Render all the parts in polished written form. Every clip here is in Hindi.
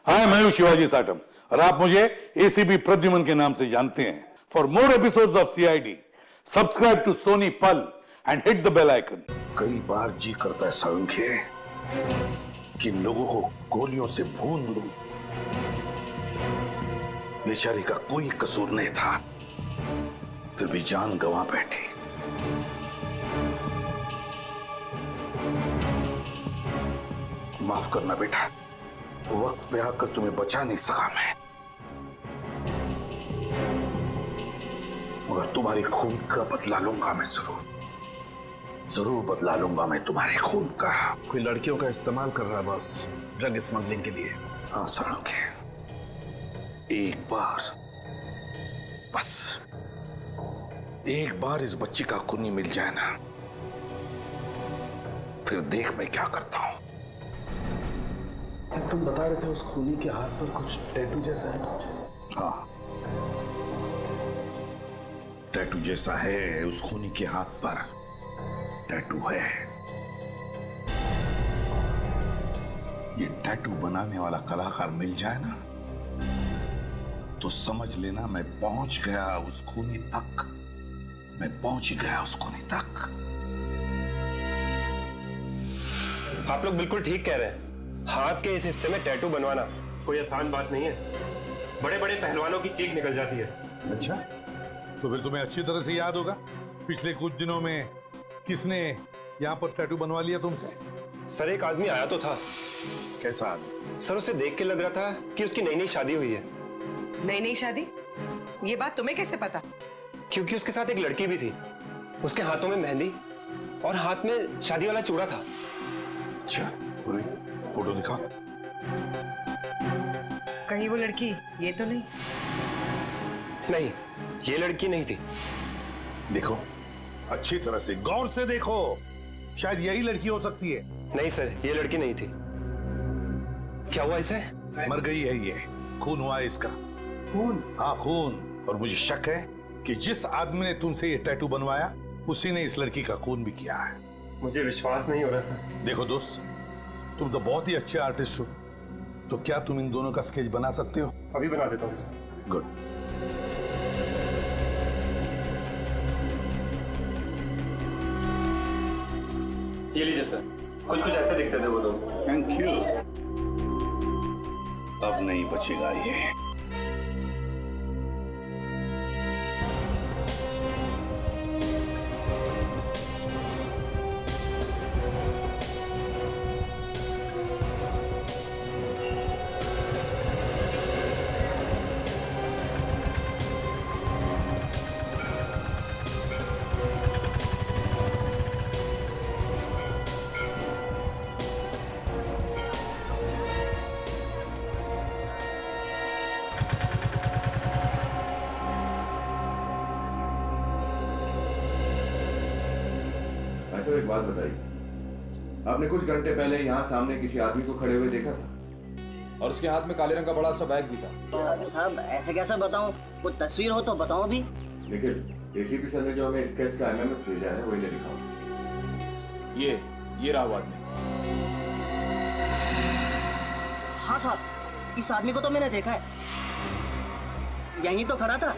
हाय, मैं हूं शिवाजी साटम और आप मुझे एसीपी प्रद्युमन के नाम से जानते हैं। For more episodes of CID, subscribe to Sony Pal and hit the bell icon. कई बार जी करता है सांख्य कि लोगों को गोलियों से भून दूं। बेचारी का कोई कसूर नहीं था, फिर भी जान गंवा बैठी। माफ करना बेटा, वक्त पे आकर तुम्हें बचा नहीं सका मैं, मगर तुम्हारी खून का बदला लूंगा मैं, जरूर बदला लूंगा मैं तुम्हारे खून का। कोई लड़कियों का इस्तेमाल कर रहा है बस, ड्रग स्मगलिंग के लिए। हाँ साळुंखे, एक बार, बस एक बार इस बच्ची का खूनी मिल जाए ना, फिर देख मैं क्या करता हूं। तुम बता रहे थे उस खूनी के हाथ पर कुछ टैटू जैसा है। हाँ, टैटू जैसा है उस खूनी के हाथ पर, टैटू है। ये टैटू बनाने वाला कलाकार मिल जाए ना, तो समझ लेना मैं पहुंच गया उस खूनी तक, मैं पहुंच ही गया उस खूनी तक। आप लोग बिल्कुल ठीक कह रहे हैं। हाथ के इस हिस्से में टैटू बनवाना कोई आसान बात नहीं है। बड़े बड़े पहलवानों की चीख निकल जाती है। अच्छा, तो फिर तुम्हें अच्छी तरह से याद होगा पिछले कुछ दिनों में किसने यहाँ पर टैटू बनवा लिया तुमसे? सर, एक आदमी आया तो था। कैसा आदमी? सर, उसे देख के लग रहा था कि उसकी नई नई शादी हुई है। नई नई शादी? ये बात तुम्हें कैसे पता? क्योंकि उसके साथ एक लड़की भी थी। उसके हाथों में मेहंदी और हाथ में शादी वाला चूड़ा था। अच्छा, पूरी फोटो दिखा। कहीं वो लड़की ये तो नहीं? नहीं, ये लड़की नहीं थी। देखो अच्छी तरह से, गौर से देखो, शायद यही लड़की हो सकती है। नहीं सर, ये लड़की नहीं थी। क्या हुआ इसे? मर गई है ये, खून हुआ है इसका। खून? हाँ खून, और मुझे शक है कि जिस आदमी ने तुमसे ये टैटू बनवाया उसी ने इस लड़की का खून भी किया है। मुझे विश्वास नहीं हो रहा सर। देखो दोस्त, तुम तो बहुत ही अच्छे आर्टिस्ट हो, तो क्या तुम इन दोनों का स्केच बना सकते हो? अभी बना देता हूँ सर। गुड। ये लीजिए सर, कुछ कुछ ऐसे दिखते थे वो दोनों। Thank you. अब नहीं बचेगा ये। सर, एक बात बताइए, आपने कुछ घंटे पहले यहाँ सामने किसी आदमी को खड़े हुए देखा था और उसके हाथ में काले रंग का बड़ा सा बैग भी था। साहब ऐसे कैसे बताऊं, कोई तस्वीर हो तो बताओ अभी। निखिल, एसीपी सर ने जो हमें स्केच का एमएमएस भेजा है वही ले दिखाओ। ये रहा वो आदमी। हाँ साहब, इस आदमी को तो मैंने देखा है, यहीं तो खड़ा था।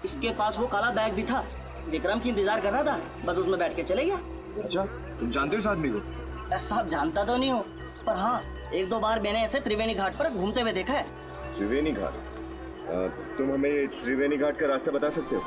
इसके पास वो काला बैग भी था। विक्रम की इंतजार कर रहा था, बस उसमें बैठ के चले गया। अच्छा, तुम जानते हो इस आदमी को? साहब जानता तो नहीं हूँ, पर हाँ एक दो बार मैंने ऐसे त्रिवेणी घाट पर घूमते हुए देखा है। त्रिवेणी घाट? तुम हमें त्रिवेणी घाट का रास्ता बता सकते हो?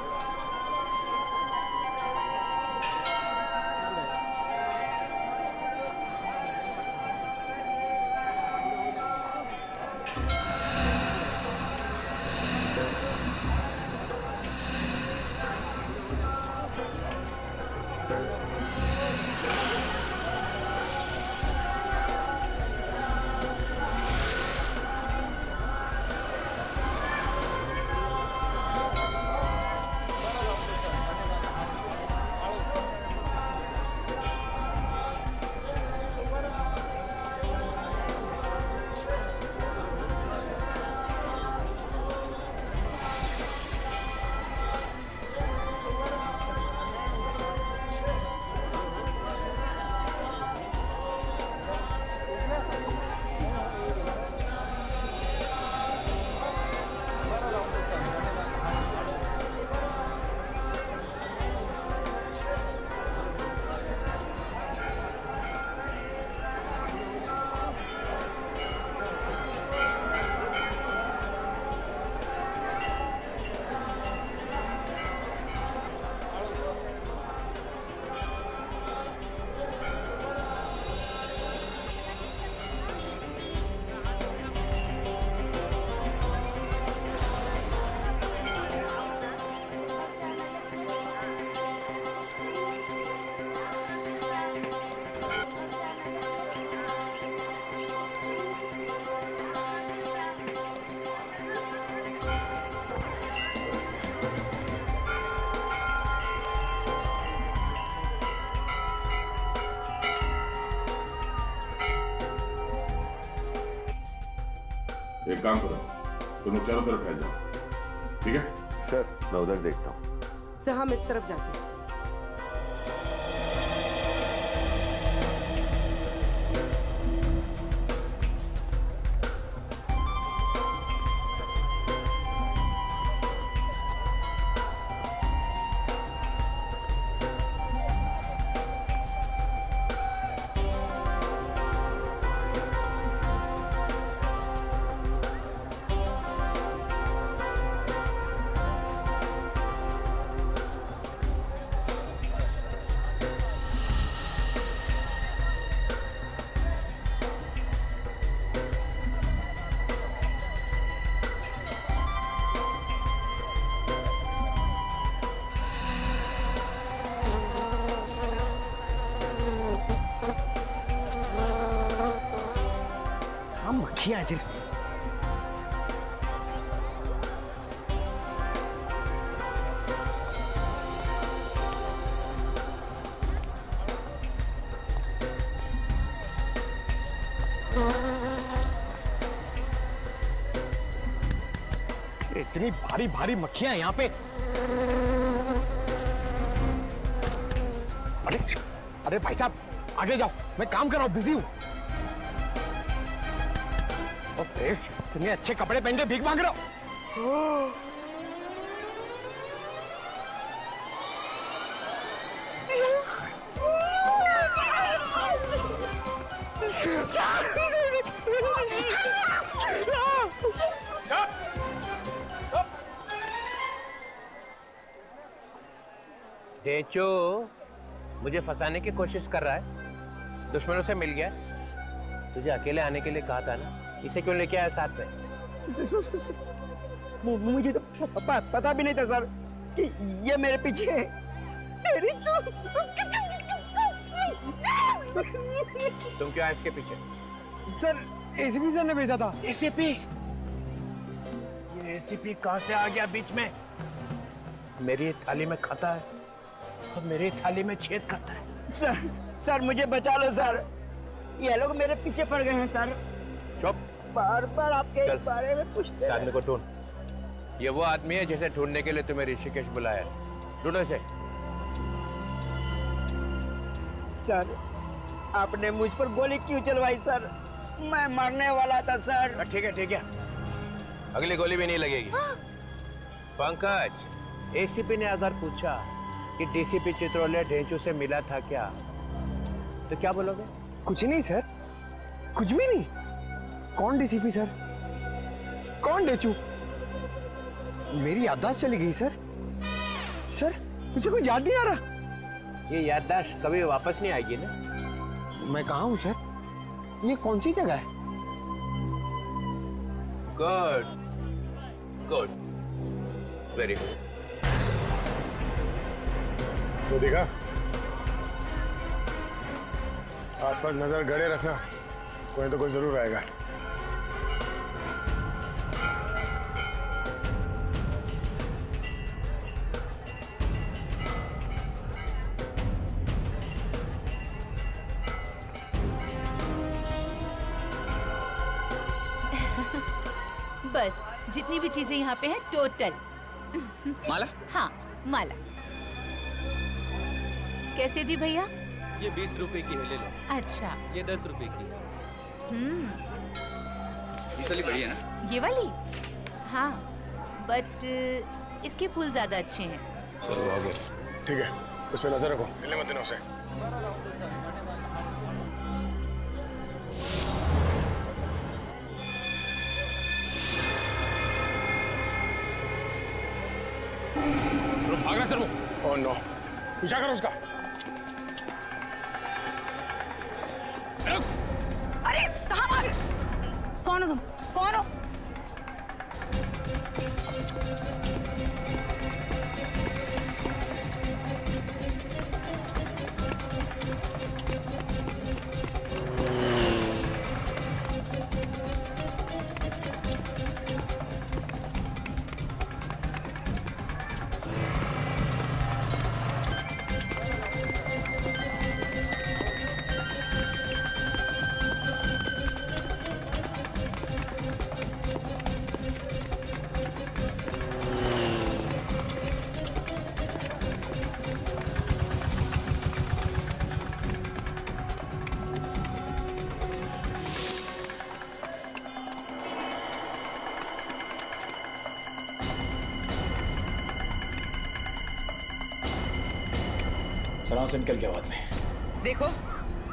एक काम करो, तुम लोग चारों तरफ फैल जाओ, ठीक है? सर मैं उधर देखता हूँ। सर हम इस तरफ जाते हैं। मक्खियां इधर। इतनी भारी भारी मक्खियां यहाँ पे। अरे अरे भाई साहब आगे जाओ, मैं काम कर रहा हूँ, बिजी हूँ। इतने अच्छे कपड़े पहन के भीख मांग रहे हो। ढेंचो मुझे फंसाने की कोशिश कर रहा है, दुश्मनों से मिल गया। तुझे अकेले आने के लिए कहा था ना, इसे क्यों लेके आया साथ में? मुझे तो पता भी नहीं था सर कि ये मेरे पीछे है। तुम क्यों आए इसके पीछे? सर एसीपी सर ने भेजा था। एसीपी? ये एसीपी कहां से आ गया बीच में? मेरी थाली में खाता है और मेरी थाली में छेद करता है। सर मुझे बचा लो सर, ये लोग मेरे पीछे पड़ गए हैं सर। चुप। बार बार आपके बारे में पूछते हैं। आदमी को ढूंढ। ये वो आदमी है जिसे ढूंढने के लिए तुम्हें ऋषिकेश बुलाया है। ढूंढो इसे। सर आपने मुझ पर गोली क्यों चलवाई सर? मैं मरने वाला था सर। ठीक है ठीक है, अगली गोली भी नहीं लगेगी। पंकज, एसीपी ने अगर पूछा कि डीसीपी चित्रोले ढेंचू से मिला था क्या, तो क्या बोलोगे? कुछ नहीं सर, कुछ भी नहीं। कौन डीसीपी सर? कौन ढेंचू? मेरी याददाश्त चली गई सर। सर मुझे कोई याद नहीं आ रहा। ये याददाश्त कभी वापस नहीं आएगी ना। मैं कहाँ हूँ सर? ये कौन सी जगह है? Good good, very good. तो देखा, आसपास नजर गड़े रखना, कोई तो कोई जरूर आएगा। बस जितनी भी चीजें यहाँ पे हैं टोटल। माला? हाँ माला। कैसे दी भैया? ये 20 रुपए की है, ले लो। अच्छा ये 10 रुपए की है। ये वाली बढ़िया ना? ये वाली? हाँ बट इसके फूल ज्यादा अच्छे हैं। चलो आगे। ठीक है, उस पर नजर रखो, मिलने मत देना उसे। भाग रहा सर वो। ओह नो, पीछा करो उसका। अरे कहाँ भाग? कौन हो तुम? कौन हो? यहाँ से निकल के बाद में। देखो,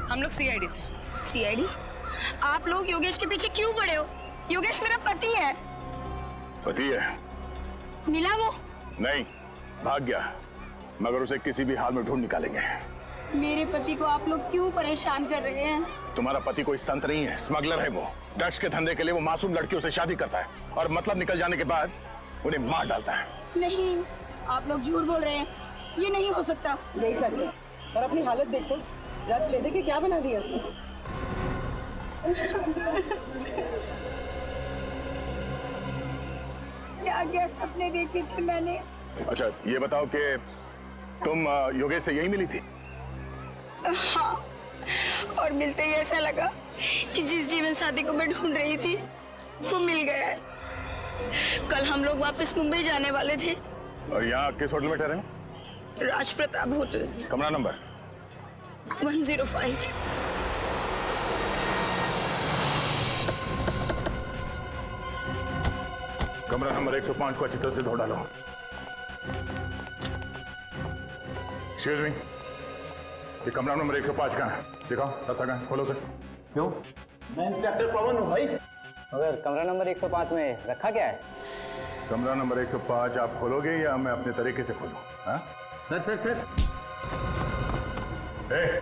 हम लोग सीआईडी से। सीआईडी? आप लोग योगेश के पीछे क्यों पड़े हो? योगेश मेरा पति है। पति है? मिला वो? नहीं, भाग गया, मगर उसे किसी भी हाल में ढूंढ निकालेंगे। मेरे पति को आप लोग क्यों परेशान कर रहे हैं? तुम्हारा पति कोई संत नहीं है, स्मगलर है वो। ड्रग्स के धंधे के लिए वो मासूम लड़कियों से शादी करता है और मतलब निकल जाने के बाद उन्हें मार डालता है। नहीं, आप लोग झूठ बोल रहे हैं, ये नहीं हो सकता। यही सच है। और अपनी हालत देखो, ड्रग्स ले दे के क्या बना दिया उसने। क्या क्या सपने देखे थे मैंने। अच्छा ये बताओ कि तुम योगेश से यही मिली थी? हाँ, और मिलते ही ऐसा लगा कि जिस जीवन साथी को मैं ढूंढ रही थी वो मिल गया है। कल हम लोग वापस मुंबई जाने वाले थे। और यहाँ किस होटल में ठहरे? राज प्रताप होटल। कमरा नंबर? 105। कमरा नंबर 105 को अच्छी तरह से धो डालो। एक्सक्यूज मी, ये कमरा नंबर 105 का है, दिखाओ रास्ता कहाँ है, खोलो से। क्यों? मैं इंस्पेक्टर पवन हूँ भाई। मगर कमरा नंबर 105 में रखा क्या है? कमरा नंबर 105 आप खोलोगे या मैं अपने तरीके से खोलूं? हाँ? सर। ए,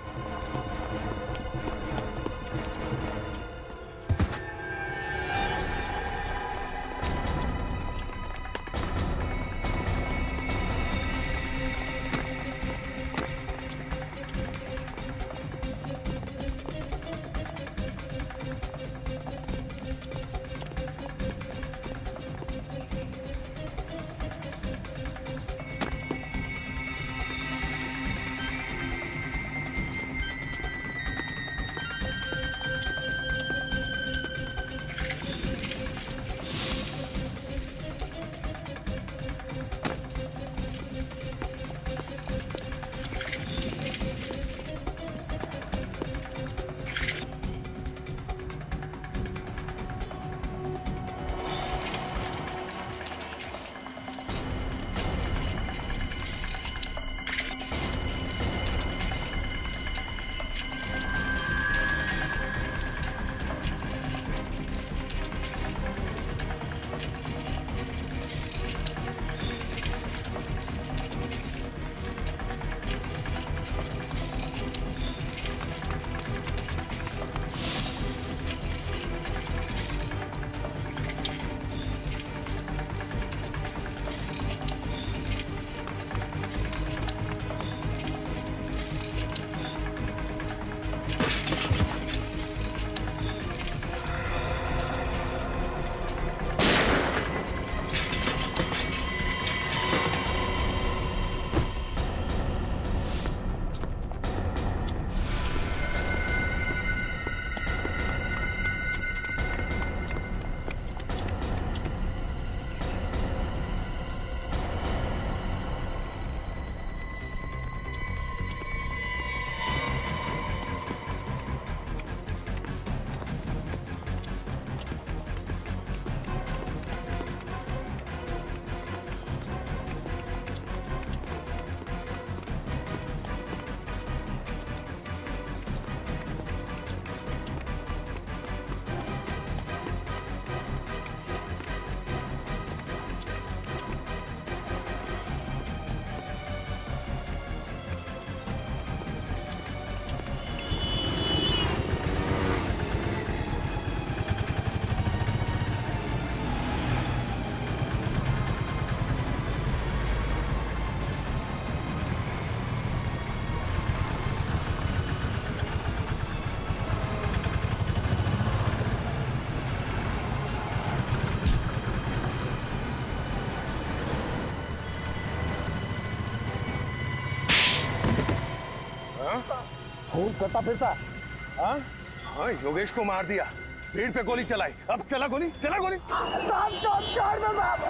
खून करता फिरता? हाँ हाँ, योगेश को मार दिया, भीड़ पे गोली चलाई, अब चला गोली। साहब छोड़ दो साहब,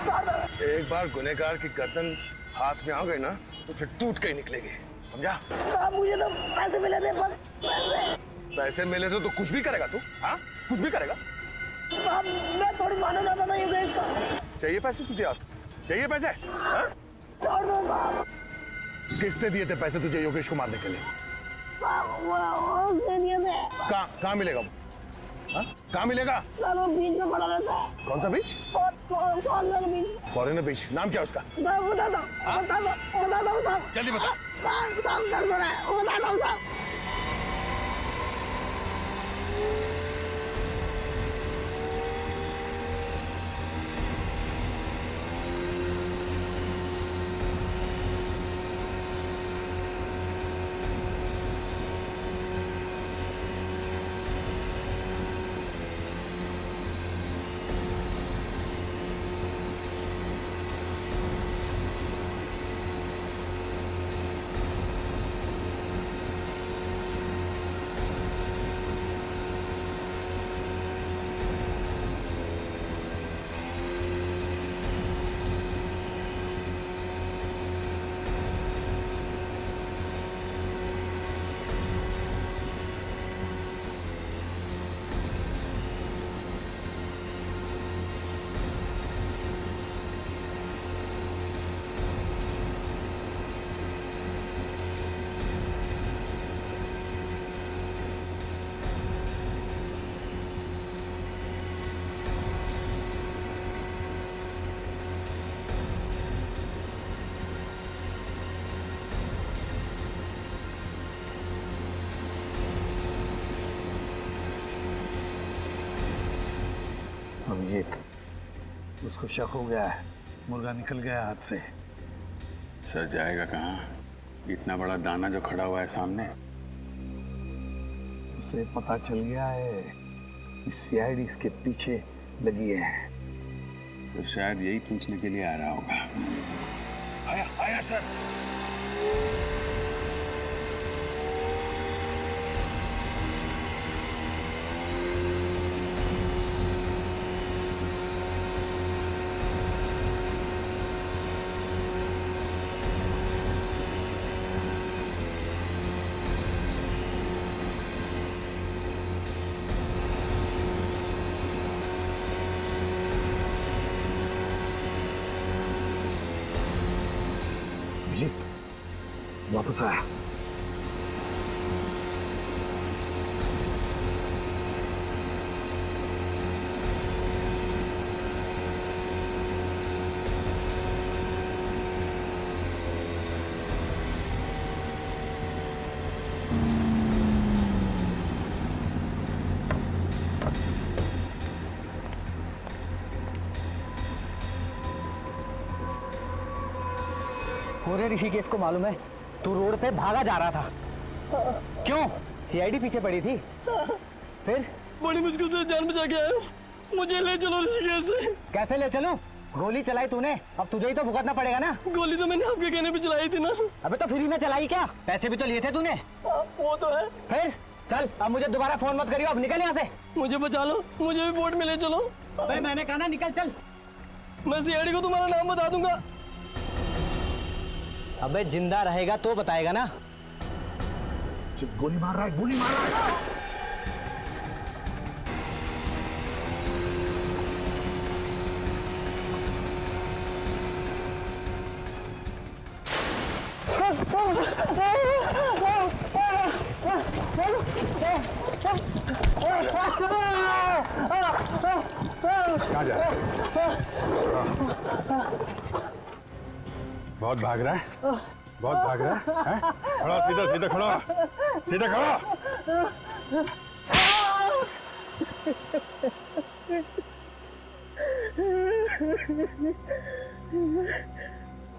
छोड़ दो। एक बार गुनहगार की गर्दन हाथ में आ गई ना तो फिर टूट के ही निकलेगी, समझा? साहब मुझे तो पैसे मिले थे, बस पैसे मिले थे तो कुछ भी करेगा तू? हाँ, कुछ भी करेगा? साहब मैं थोड़ी मानना चाहता था योगेश का। चाहिए पैसे तुझे? आप चाहिए पैसे? हाँ? छोड़ दो साहब। किसने दिए थे पैसे तुझे योगेश को मारने के लिए? उसने दिए थे। कहाँ मिलेगा वो? हाँ? कहाँ मिलेगा? सर वो बीच में पड़ा रहता है। कौन सा बीच? फॉरेनर बीच। फॉरेनर बीच। नाम क्या उसका? बता दो साहब। जल्दी बता। साहब कर दो रहा है, बता दो साहब। अभिजीत, उसको शक हो गया है, मुर्गा निकल गया हाथ से। सर जाएगा कहाँ? इतना बड़ा दाना जो खड़ा हुआ है सामने। उसे पता चल गया है कि सीआईडी इसके पीछे लगी है। तो शायद यही पूछने के लिए आ रहा होगा। आया सर। वापस आया। पूरे ऋषिकेश को मालूम है तू रोड पे भागा जा रहा था। क्यों? सीआईडी पीछे पड़ी थी। फिर बड़ी मुश्किल से जान बचा के आया हूँ। मुझे ले चलो ऋषिकेश से। कैसे ले चलूं? गोली चलाई तूने, अब तुझे ही तो भुगतना पड़ेगा ना। गोली तो मैंने आपके कहने पे चलाई थी ना। अबे तो फ्री में चलाई क्या? पैसे भी तो लिए थे तूने। वो तो है। फिर चल, अब मुझे दोबारा फोन मत करियो, अब निकल यहाँ से। मुझे बचा लो, मुझे भी बोट में ले चलो। अबे मैंने कहा ना निकल चल। मैं सीआईडी को तुम्हारा नाम बता दूंगा। अबे जिंदा रहेगा तो बताएगा ना। गोली मार रहा है, गोली मार रहा है। कहाँ जा रहा है? बहुत भाग रहा है, बहुत भाग रहा है? खड़ा, सीधा सीधा खड़ा, सीधा खड़ा।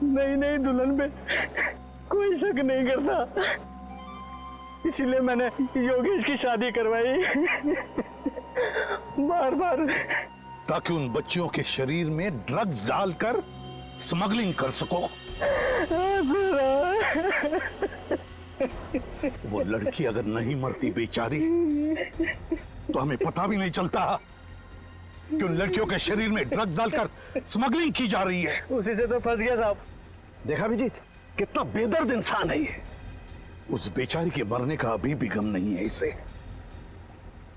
नहीं दुल्हन पे कोई शक नहीं करता, इसीलिए मैंने योगेश की शादी करवाई। बार बार ताकि उन बच्चियों के शरीर में ड्रग्स डालकर स्मगलिंग कर सको। वो लड़की अगर नहीं मरती बेचारी तो हमें पता भी नहीं चलता कि उन लड़कियों के शरीर में ड्रग्स डालकर स्मगलिंग की जा रही है। उसी से तो फंस गया साहब। देखा अभिजीत, कितना बेदर्द इंसान है ये। उस बेचारी के मरने का अभी भी गम नहीं है इसे,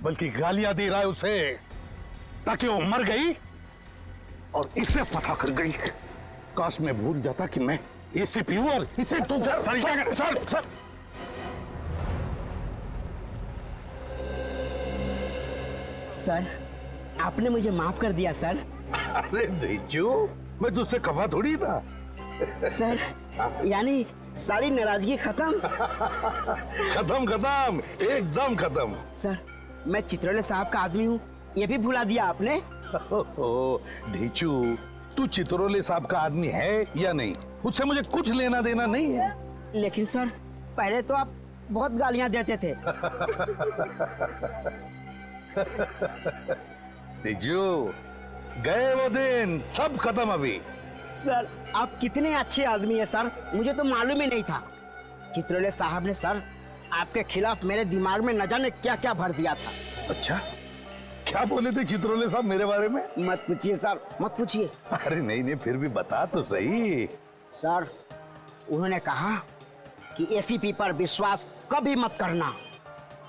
बल्कि गालियां दे रहा है उसे ताकि वो मर गई और इसे फंसा कर गई। काश मैं भूल जाता कि मैं इसे प्योर इसे तो सर सर आपने मुझे माफ कर दिया सर। अरे ढेंचू, मैं तुझसे खफा थोड़ी था। सर यानी सारी नाराजगी खत्म। खत्म खत्म एकदम खत्म। सर मैं चित्रोले साहब का आदमी हूँ, ये भी भुला दिया आपने। ढेंचू, तू चित्रोले साहब का आदमी है या नहीं, उससे मुझे कुछ लेना देना नहीं है। लेकिन सर पहले तो आप बहुत गालियां देते थे। ढेंचू, गए वो दिन, सब खत्म अभी। सर आप कितने अच्छे आदमी हैं सर, मुझे तो मालूम ही नहीं था। चित्रोले साहब ने सर आपके खिलाफ मेरे दिमाग में न जाने क्या क्या भर दिया था। अच्छा, क्या बोले थे चित्रोले साहब मेरे बारे में? मत पूछिए सर, मत पूछिए। अरे नहीं नहीं, फिर भी बता तो सही। सर उन्होंने कहा कि एसीपी पर विश्वास कभी मत करना,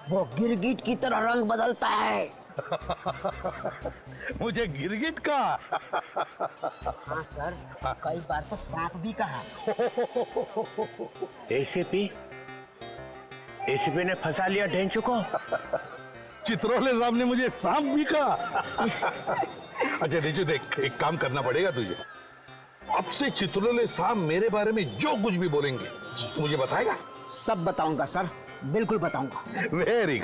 वो गिरगिट की तरह रंग बदलता है। मुझे गिरगिट का? हाँ सर, कई बार तो सांप भी कहा। एसीपी ने फंसा लिया ढेंचू को। चित्रोले साहब ने मुझे सांप भी कहा। अच्छा ढेंचू देख, एक काम करना पड़ेगा तुझे। अब से चित्रोले साहब मेरे बारे में जो कुछ भी बोलेंगे तू मुझे बताएगा? सब बताऊंगा सर, बिल्कुल बताऊंगा। Very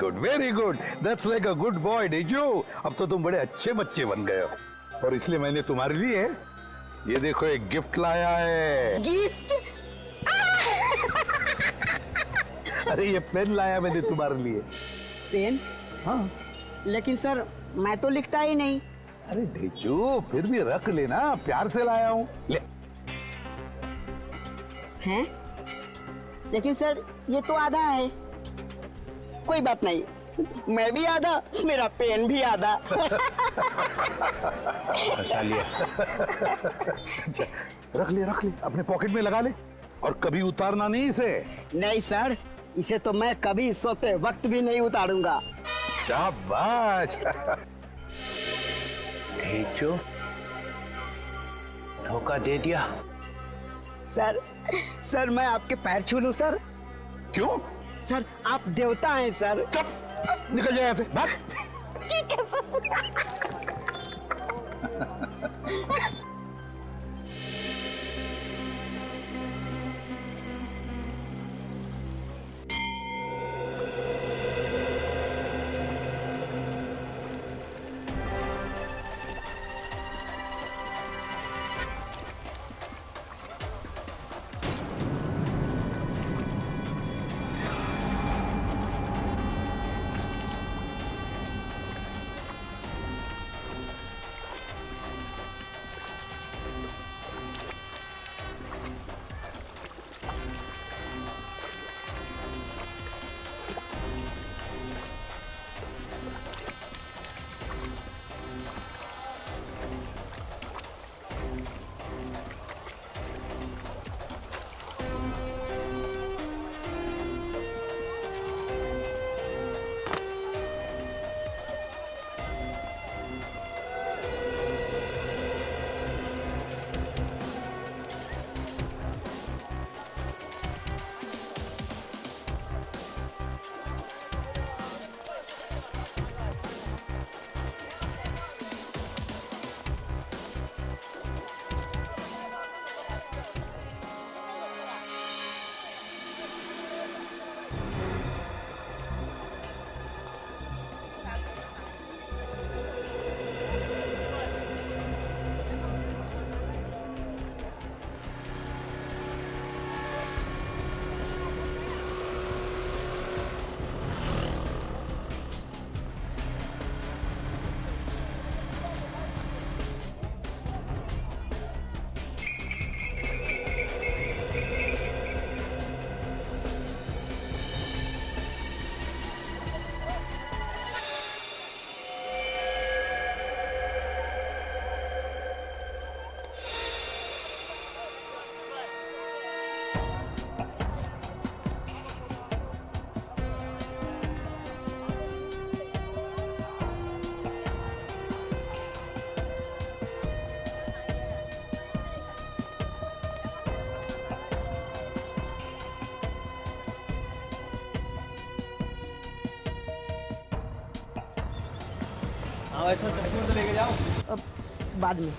good, that's like a good boy Dhenchu. अब तो तुम बड़े अच्छे बच्चे बन गए हो, और इसलिए मैंने तुम्हारे लिए ये देखो एक गिफ्ट लाया है। गिफ्ट? अरे ये पेन लाया मैंने तुम्हारे लिए। पेन? हाँ। लेकिन सर मैं तो लिखता ही नहीं। अरे ढेंचू, फिर भी रख लेना, प्यार से लाया हूँ, ले। हैं? लेकिन सर ये तो आधा है। कोई बात नहीं, मैं भी आधा, मेरा पेन भी आधा। फंसा लिया। अच्छा, रख ले अपने पॉकेट में लगा ले, और कभी उतारना नहीं इसे। नहीं सर, इसे तो मैं कभी सोते वक्त भी नहीं उतारूंगा। शाबाश। ढेंचू, धोखा दे दिया। सर मैं आपके पैर छू लूं सर? क्यों? सर आप देवता हैं सर। चुप, निकल जाए यहाँ से, भाग। ठीक है सर। बाद में।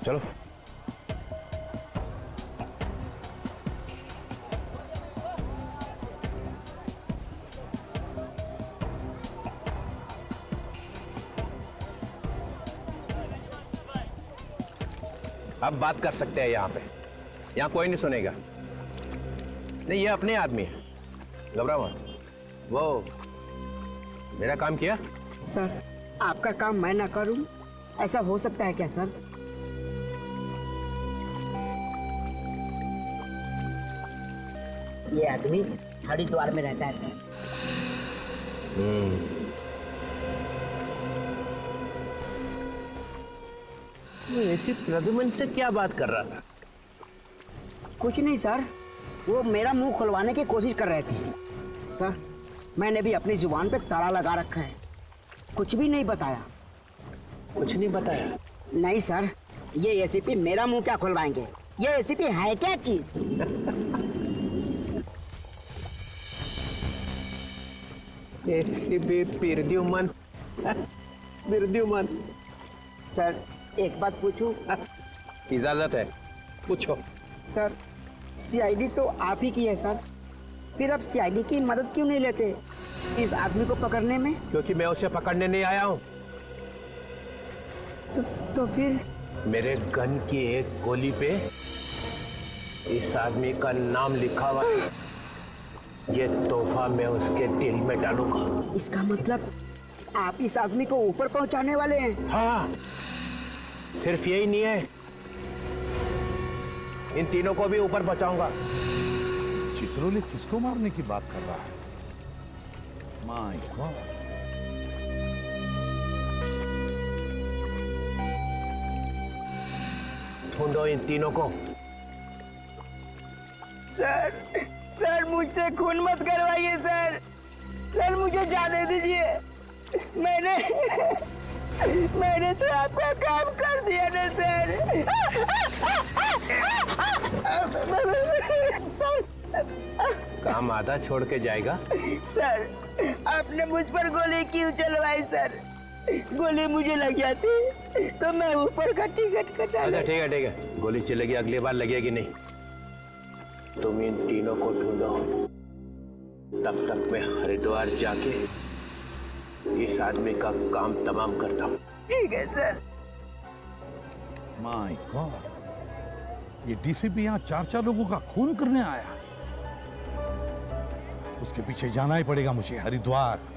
चलो। अब बात कर सकते हैं यहाँ पे। यहाँ कोई नहीं सुनेगा। नहीं, ये अपने आदमी है, घबरा मत। वो मेरा काम किया। सर, आपका काम मैं ना करूं, ऐसा हो सकता है क्या सर? ये आदमी हरिद्वार में रहता है सर। ऐसी प्रद्युमन से क्या बात कर रहा था? कुछ नहीं सर, वो मेरा मुंह खुलवाने की कोशिश कर रहे थे। सर, मैंने भी अपनी जुबान पे ताला लगा रखा है, कुछ भी नहीं बताया। कुछ नहीं बताया? नहीं सर, ये एसीपी मेरा मुंह क्या खुलवाएंगे? ये एसीपी है क्या चीज? एसीपी प्रद्युमन। प्रद्युमन। सर, एक बात पूछूं? इजाजत है, पूछो। सर, सीआईडी तो आप ही की है सर, फिर आप सीआईडी की मदद क्यों नहीं लेते इस आदमी को पकड़ने में? क्योंकि मैं उसे पकड़ने नहीं आया हूँ। तो फिर? मेरे गन की एक गोली पे इस आदमी का नाम लिखा हुआ है। ये तोहफा मैं उसके दिल में डालूंगा। इसका मतलब आप इस आदमी को ऊपर पहुंचाने वाले हैं? हाँ, सिर्फ यही नहीं है, इन तीनों को भी ऊपर पहुंचाऊंगा। चित्रोले किसको मारने की बात कर रहा है? My God. ढूंढो इन तीनों को। सर, मुझसे खून मत करवाइए सर। सर, मुझे जाने दीजिए। मैंने तो आपका काम कर दिया ना सर। सर, काम आधा छोड़ के जाएगा? सर, आपने मुझ पर गोली क्यों चलवाई सर? गोली मुझे लग जाती तो मैं ऊपर का टिकट कटा। अच्छा, ठीक है, गोली चलेगी, अगली बार लगेगी नहीं। तुम इन तीनों को ढूंढो, तब तक मैं हरिद्वार जाके इस आदमी का काम तमाम करता हूँ। ठीक है सर। माय गॉड, ये डीसीपी यहाँ 4 लोगों का खून करने आया। उसके पीछे जाना ही पड़ेगा मुझे, हरिद्वार।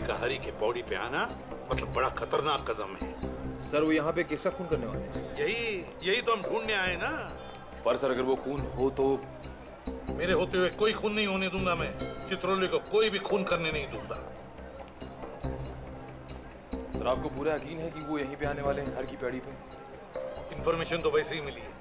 का हरी के बॉडी पे आना मतलब बड़ा खतरनाक कदम है। सर, वो यहाँ पे किसका खून करने वाले हैं? यही तो हम ढूंढने आए ना। पर सर, अगर वो खून हो तो? मेरे होते हुए कोई खून नहीं होने दूंगा मैं। चित्रोले को कोई भी खून करने नहीं दूंगा। सर, आपको पूरा यकीन है कि वो यहीं पे आने वाले हैं, हर की पेड़ी पे? इंफॉर्मेशन तो वैसे ही मिली है।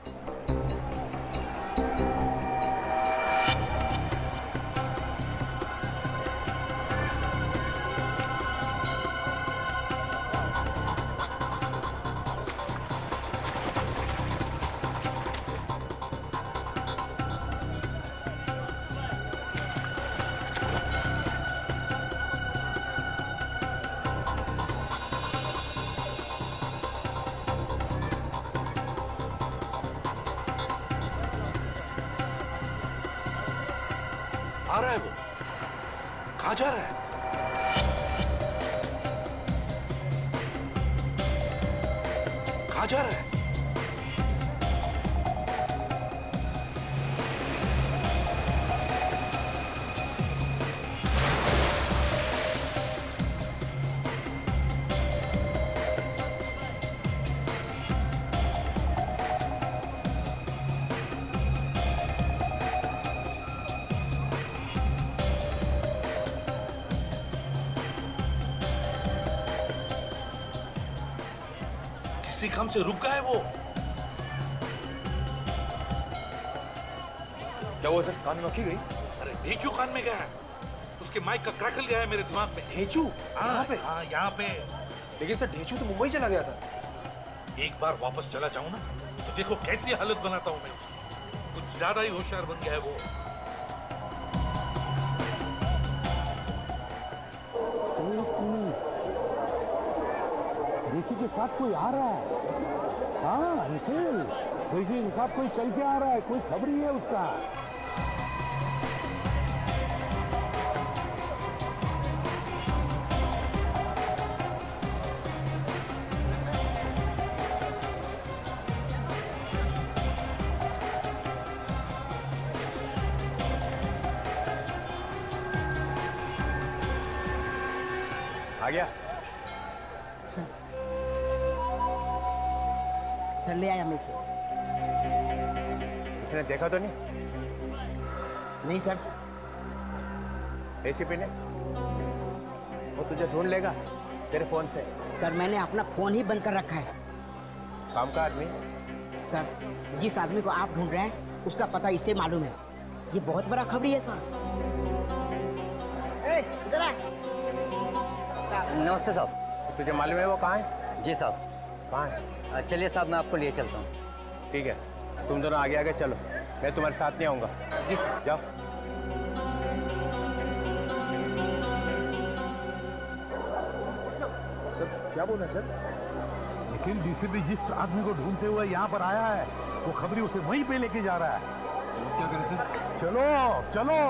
आ रहा है वो, कहाँ जा रहा है? कहाँ जा रहा है? किसी काम से रुक गया है वो। क्या हुआ सर, कान में मक्खी गई? अरे ढेंचू कान में गया है, उसके माइक का क्रैकल गया है मेरे दिमाग में। ढेंचू? यहाँ पे? हाँ यहाँ पे। लेकिन सर ढेंचू तो मुंबई चला गया था। एक बार वापस चला जाऊं ना तो देखो कैसी हालत बनाता हूं मैं उसकी। कुछ ज्यादा ही होशियार बन गया है वो। ऋषि के साथ कोई आ रहा है। हाँ निखिल, ऋषि के साथ कोई चल के आ रहा है, कोई खबरी है उसका। आ गया सर, सर ले आया मैसेज। इसने देखा तो नहीं? नहीं सर। एसीपी ने? वो तुझे ढूंढ लेगा तेरे फोन से। सर मैंने अपना फोन ही बंद कर रखा है। काम का आदमी? सर जिस आदमी को आप ढूंढ रहे हैं उसका पता इसे मालूम है। ये बहुत बड़ा खबरी है सर। इधर आ। नमस्ते साहब। तुझे मालूम है वो कहाँ है? जी साहब। कहाँ है? चलिए साहब, मैं आपको लिए चलता हूँ। ठीक है, तुम दोनों आगे आगे चलो, मैं तुम्हारे साथ नहीं आऊँगा। जी सर। जाओ। सर क्या बोल रहे हैं सर? लेकिन डीसीपी जिस आदमी को ढूंढते हुए यहाँ पर आया है वो खबरी उसे वहीं पे लेके जा रहा है। क्या करें सर? चलो चलो।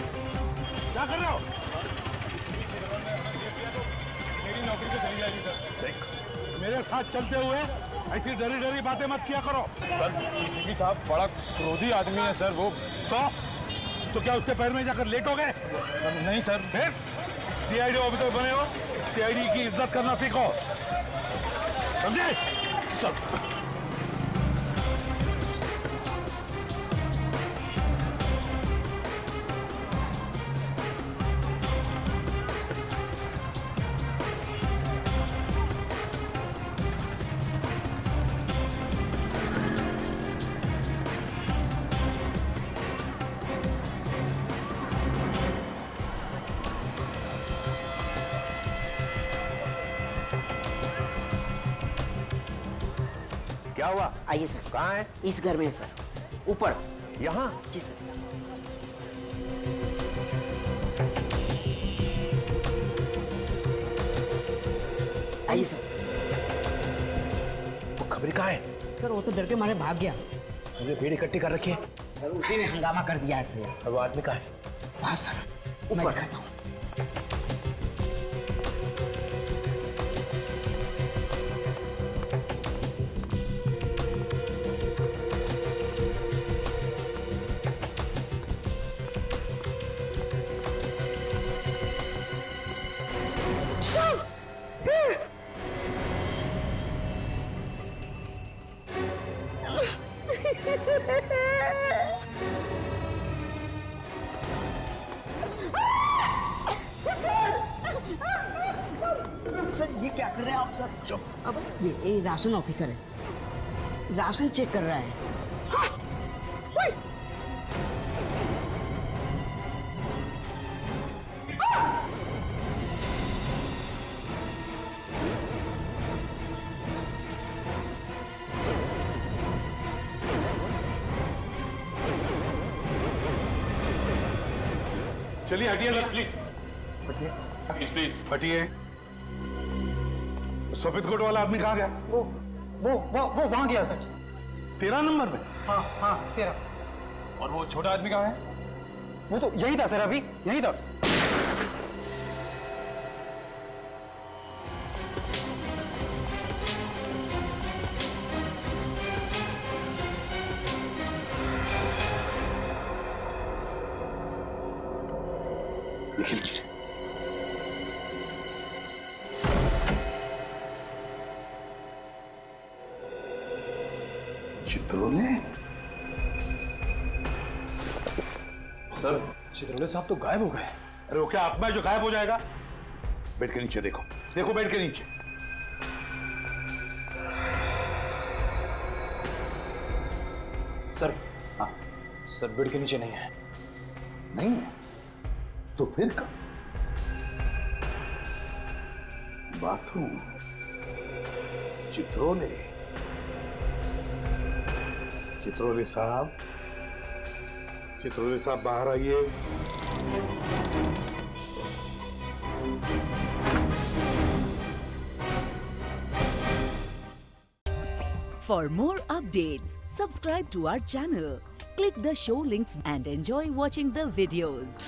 क्या कर रहे हो? मेरी नौकरी तो चली जाएगी सर। देख, मेरे साथ चलते हुए ऐसी डरी डरी बातें मत किया करो। सर डीसीपी साहब बड़ा क्रोधी आदमी है सर वो। तो क्या उसके पैर में जाकर लेटोगे? नहीं सर। फिर सीआईडी ऑफिसर बने हो, सीआईडी की इज्जत करना सीखो, समझे? सर क्या हुआ? आइए सर। कहाँ है? इस घर में है सर। ऊपर? यहाँ? जी सर। आइए सर। वो खबरी कहाँ है? सर वो तो डर के मारे भाग गया। मुझे भीड़ इकट्ठी कर रखी है। सर उसी ने हंगामा कर दिया है सर। अब वो आदमी कहाँ है? वहाँ सर मैं दिखाता हूँ। क्या कर रहे हैं आप सर? चुप। अब ये राशन ऑफिसर है सर। राशन चेक कर रहा है। हाँ, ओए! चलिए हटिए सर प्लीज। प्लीज प्लीज हटिए। सफेद कोट वाला आदमी कहाँ गया? वो वहां गया सर। 13 नंबर में? हाँ 13। और वो छोटा आदमी कहाँ है? वो तो यही था सर, अभी यही था। निखिल चित्रोले? सर चित्रोले साहब तो गायब हो गए। अरे वो क्या आत्मा है जो गायब हो जाएगा? बेड के नीचे देखो, देखो बेड के नीचे। सर हाँ सर बेड के नीचे नहीं है। नहीं है तो फिर कब? बाथरूम, चित्रोले, चित्रोले साहब, चित्रोले साहब बाहर आइए। For more updates, subscribe to our channel, click the show links and enjoy watching the videos.